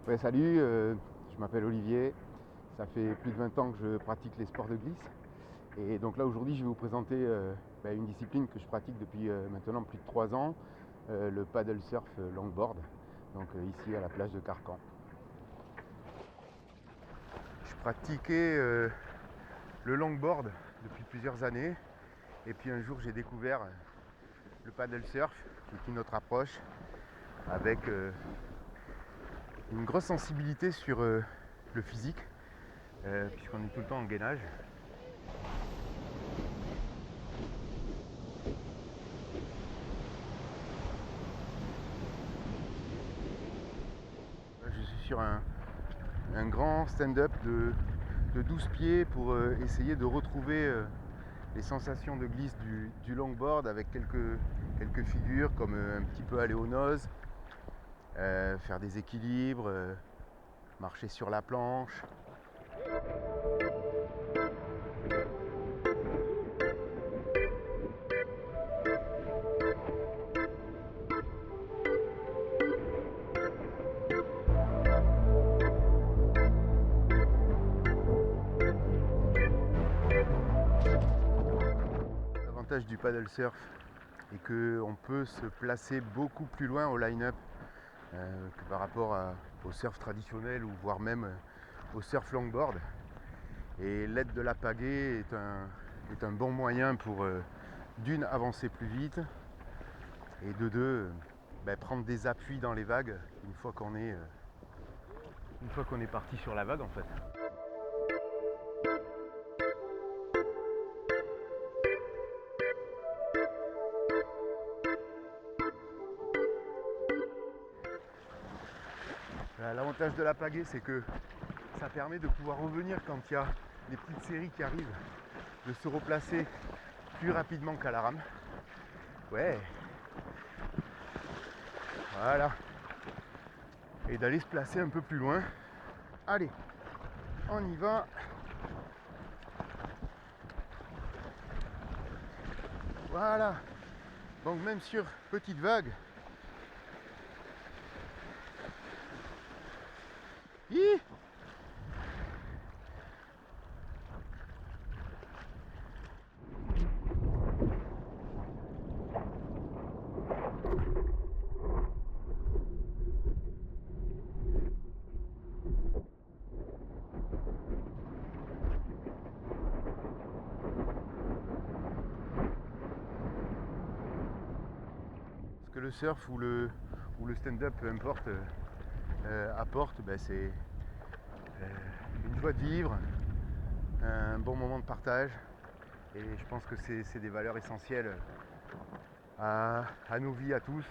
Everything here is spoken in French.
Ouais, salut, je m'appelle Olivier. Ça fait plus de 20 ans que je pratique les sports de glisse. Et donc là aujourd'hui je vais vous présenter une discipline que je pratique depuis maintenant plus de 3 ans, le paddle surf longboard, donc ici à la plage de Carcan. Je pratiquais le longboard depuis plusieurs années et puis un jour j'ai découvert le paddle surf qui est une autre approche avec une grosse sensibilité sur le physique puisqu'on est tout le temps en gainage. Je suis sur un grand stand-up de 12 pieds pour essayer de retrouver les sensations de glisse du longboard avec quelques figures comme un petit peu aller aux noses, faire des équilibres, marcher sur la planche. L'avantage du paddle surf est qu'on peut se placer beaucoup plus loin au line-up que par rapport au surf traditionnel ou voire même au surf longboard. Et l'aide de la pagaie est un bon moyen pour d'une avancer plus vite et de deux prendre des appuis dans les vagues une fois qu'on est parti sur la vague en fait. L'avantage de la pagaie, c'est que ça permet de pouvoir revenir quand il y a des petites séries qui arrivent, de se replacer plus rapidement qu'à la rame. Ouais. Voilà. Et d'aller se placer un peu plus loin. Allez, on y va. Voilà. Donc même sur petite vague. Hi. Ce que le surf ou le stand-up, peu importe, apporte, c'est une joie de vivre, un bon moment de partage. Et je pense que c'est des valeurs essentielles à nos vies, à tous.